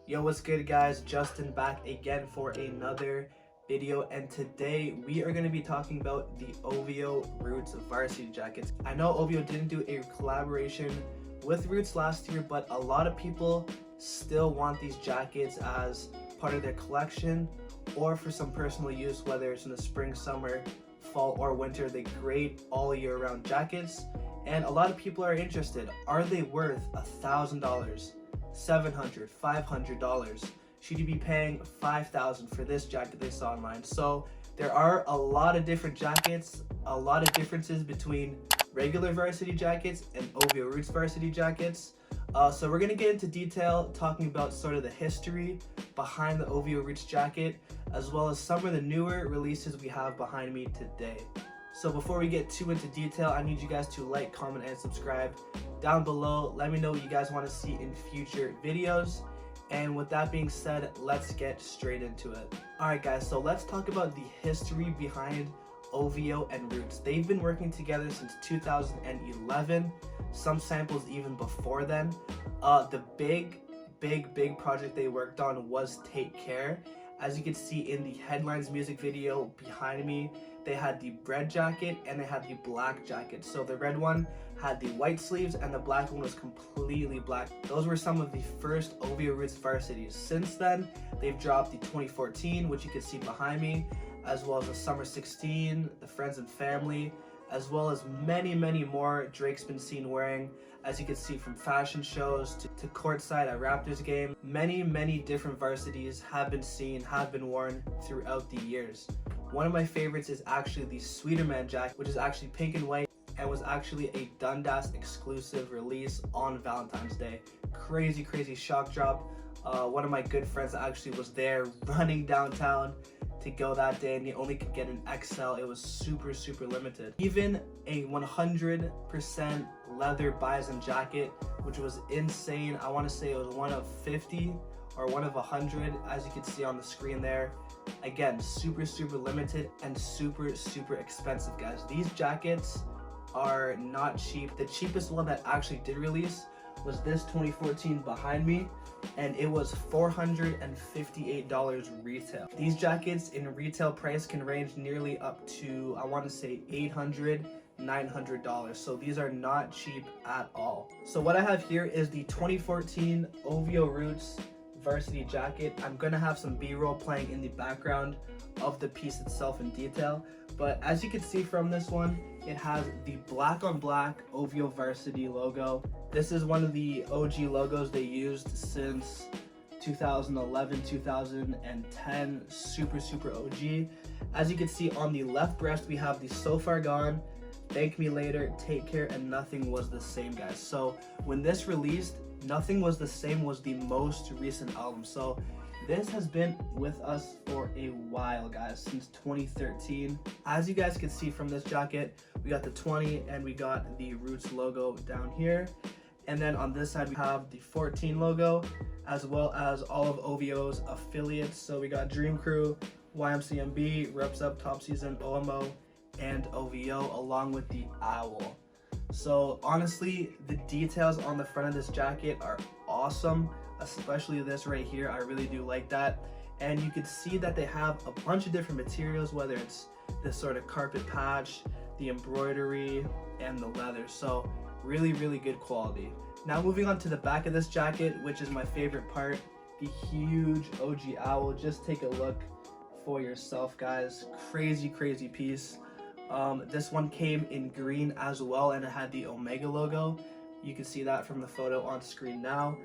Yo, what's good guys? Justin back again for another video, and today we are going to be talking about the OVO Roots varsity jackets. I know OVO didn't do a collaboration with Roots last year, but a lot of people still want these jackets as part of their collection or for some personal use, whether it's in the spring, summer, fall, or winter. They're great all year round jackets, and a lot of people are interested. Are they worth $1,000? $700, $500? Should you be paying $5,000 for this jacket they saw online? So there are a lot of different jackets, a lot of differences between regular varsity jackets and OVO Roots varsity jackets. So we're gonna get into detail talking about sort of the history behind the OVO Roots jacket, as well as some of the newer releases we have behind me today. So before we get too into detail, I need you guys to like, comment, and subscribe down below. Let me know what you guys want to see in future videos. And with that being said, let's get straight into it. Alright guys, so let's talk about the history behind OVO and Roots. They've been working together since 2011, some samples even before then. The big project they worked on was Take Care. As you can see in the Headlines music video behind me, they had the red jacket and they had the black jacket. So the red one had the white sleeves and the black one was completely black. Those were some of the first OVO Roots varsities. Since then, they've dropped the 2014, which you can see behind me, as well as the Summer 16, the Friends and Family, as well as many more Drake's been seen wearing, as you can see, from fashion shows to courtside at Raptors game. Many different varsities have been worn throughout the years. One of my favorites is actually the Sweeterman jacket, which is actually pink and white and was actually a Dundas exclusive release on Valentine's Day. Crazy shock drop. One of my good friends actually was there running downtown to go that day, and you only could get an XL. It was super limited. Even a 100% leather bison jacket, which was insane. I want to say it was one of 50 or one of 100, as you can see on the screen there. Again, super limited and super expensive, guys. These jackets are not cheap. The cheapest one that actually did release was this 2014 behind me, and it was $458 retail. These jackets in retail price can range nearly up to, I want to say, $800, $900. So these are not cheap at all. So what I have here is the 2014 OVO Roots varsity jacket. I'm gonna have some b-roll playing in the background of the piece itself in detail, but as you can see from this one, it has the black on black OVO varsity logo. This is one of the OG logos they used since 2011, 2010, super OG. As you can see on the left breast, we have the So Far Gone, Thank Me Later, Take Care, and Nothing Was the Same, guys. So when this released, Nothing Was the Same was the most recent album. So this has been with us for a while, guys, since 2013. As you guys can see from this jacket, we got the 20 and we got the Roots logo down here. And then on this side, we have the 14 logo, as well as all of OVO's affiliates. So we got Dream Crew, YMCMB, Reps Up, Top Season, OMO, and OVO, along with the owl. So honestly, the details on the front of this jacket are awesome, especially this right here. I really do like that. And you can see that they have a bunch of different materials, whether it's this sort of carpet patch, the embroidery, and the leather. So really good quality. Now moving on to the back of this jacket, which is my favorite part, the huge OG owl. Just take a look for yourself, guys. Crazy piece. This one came in green as well, and it had the Omega logo. You can see that from the photo on screen now.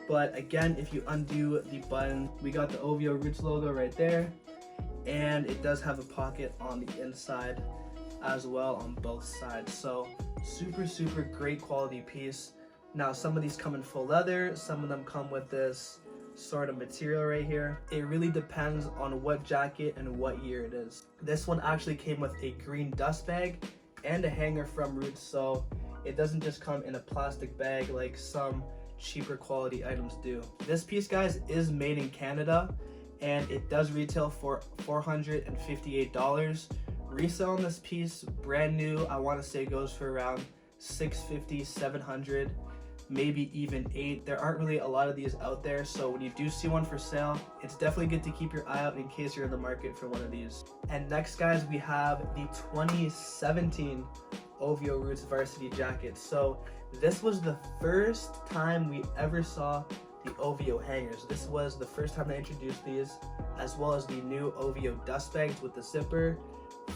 But again, if you undo the button, we got the OVO Roots logo right there, and it does have a pocket on the inside as well on both sides. So super great quality piece. Now some of these come in full leather, some of them come with this sort of material right here. It really depends on what jacket and what year it is. This one actually came with a green dust bag and a hanger from Roots, so it doesn't just come in a plastic bag like some cheaper quality items do. This piece, guys, is made in Canada, and it does retail for $458. Resale on this piece, brand new, I want to say goes for around $650, $700. maybe even 8. There aren't really a lot of these out there, so when you do see one for sale, it's definitely good to keep your eye out in case you're in the market for one of these. And next, guys, we have the 2017 OVO Roots varsity jacket. So this was the first time we ever saw the OVO hangers. This was the first time they introduced these, as well as the new OVO dust bags with the zipper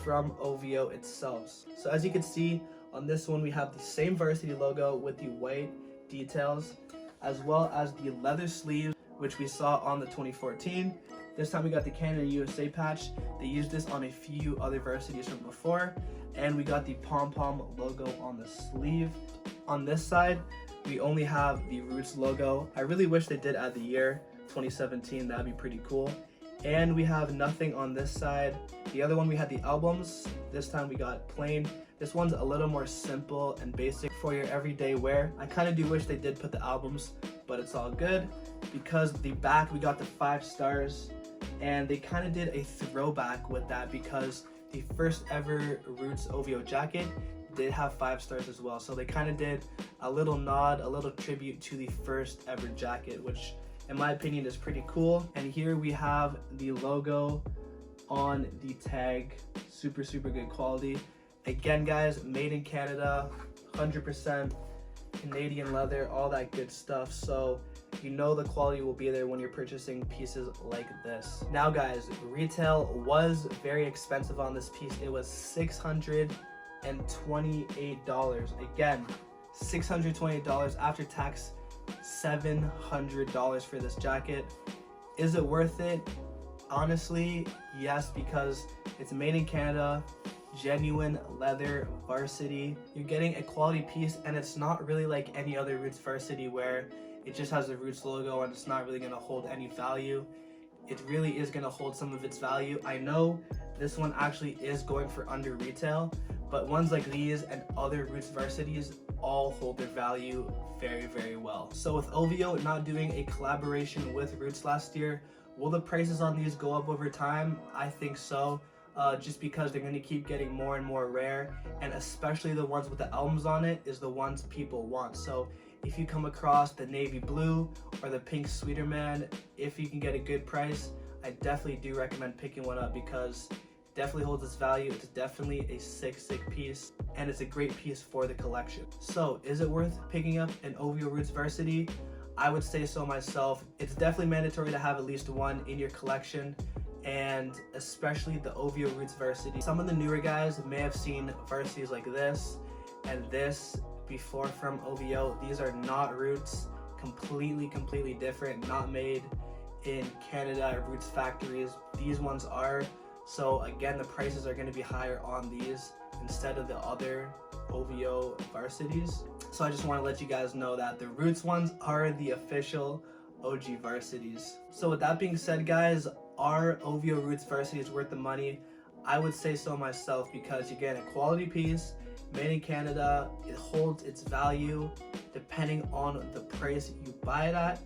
from OVO itself. So as you can see on this one, we have the same varsity logo with the white details, as well as the leather sleeves, which we saw on the 2014. This time we got the Canada and USA patch. They used this on a few other varsities from before, and we got the pom-pom logo on the sleeve. On this side, we only have the Roots logo. I really wish they did add the year 2017. That'd be pretty cool. And we have nothing on this side. The other one, we had the albums. This time we got plain. This one's a little more simple and basic for your everyday wear. I kind of do wish they did put the albums, but it's all good because the back, we got the 5 stars, and they kind of did a throwback with that because the first ever Roots OVO jacket did have 5 stars as well. So they kind of did a little nod, a little tribute to the first ever jacket, which in my opinion is pretty cool. And here we have the logo on the tag. Super good quality. Again, guys, made in Canada, 100% Canadian leather, all that good stuff. So you know the quality will be there when you're purchasing pieces like this. Now, guys, retail was very expensive on this piece. It was $628. Again, $628 after tax, $700 for this jacket. Is it worth it? Honestly, yes, because it's made in Canada, genuine leather varsity. You're getting a quality piece, and it's not really like any other Roots varsity where it just has the Roots logo and it's not really going to hold any value. It really is going to hold some of its value. I know this one actually is going for under retail, but ones like these and other Roots varsities all hold their value very well. So with OVO not doing a collaboration with Roots last year, will the prices on these go up over time? I think so. Just because they're going to keep getting more and more rare, and especially the ones with the albums on it is the ones people want. So if you come across the navy blue or the pink Sweeterman, if you can get a good price, I definitely do recommend picking one up because it definitely holds its value. It's definitely a sick piece, and it's a great piece for the collection. So is it worth picking up an OVO Roots varsity? I would say so myself. It's definitely mandatory to have at least one in your collection, and especially the OVO Roots varsity. Some of the newer guys may have seen varsities like this and this before from OVO. These are not Roots, completely different, not made in Canada Roots factories. These ones are. So again, the prices are going to be higher on these instead of the other OVO varsities. So I just want to let you guys know that the Roots ones are the official OG varsities. So with that being said, guys, are OVO Roots varsities worth the money? I would say so myself, because you get a quality piece made in Canada. It holds its value depending on the price you buy it at,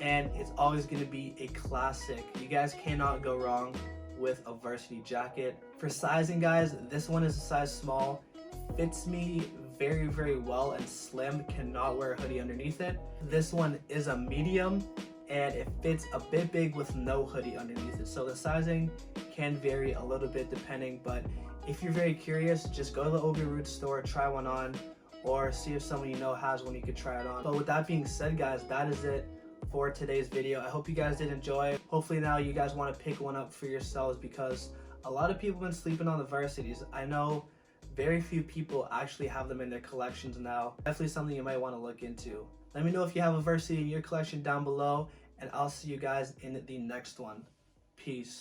and it's always going to be a classic. You guys cannot go wrong with a varsity jacket. For sizing, guys, this one is a size small. Fits me very well and slim. Cannot wear a hoodie underneath it. This one is a medium, and it fits a bit big with no hoodie underneath it. So the sizing can vary a little bit depending, but if you're very curious, just go to the OVO Roots store, try one on, or see if someone you know has one you could try it on. But with that being said, guys, that is it for today's video. I hope you guys did enjoy. Hopefully now you guys want to pick one up for yourselves, because a lot of people have been sleeping on the varsities. I know very few people actually have them in their collections now. Definitely something you might want to look into. Let me know if you have a varsity in your collection down below, and I'll see you guys in the next one. Peace.